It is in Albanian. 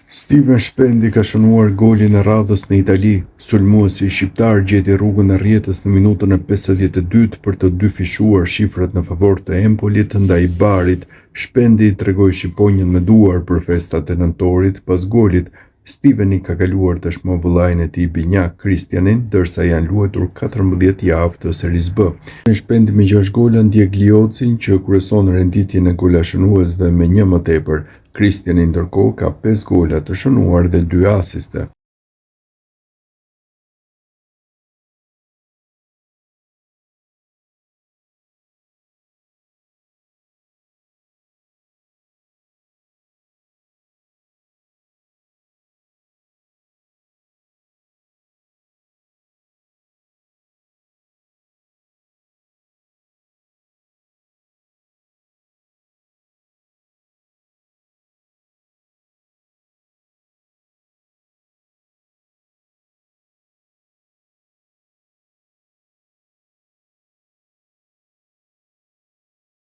Steven Shpendi ka shënuar golin e radhës në Itali. Sulmuesi shqiptar gjeti rrugën e rrjetës në minutën e 52 për të dyfishuar shifrat në favor të Empolit ndaj Barit. Shpendi tregoi shqiponjën me duar për festat e nëntorit. Pas golit, Steveni ka kaluar tashmë vëllain e tij binjak Kristianin, ndërsa janë luajtur 14 javë të Series B. Shpendi me 6 gola ndjek Liocin që kryeson renditjen e golashënuesve me 1 më tepër. Kristiani ndërkohë ka 5 gola të shënuar dhe 2 asiste.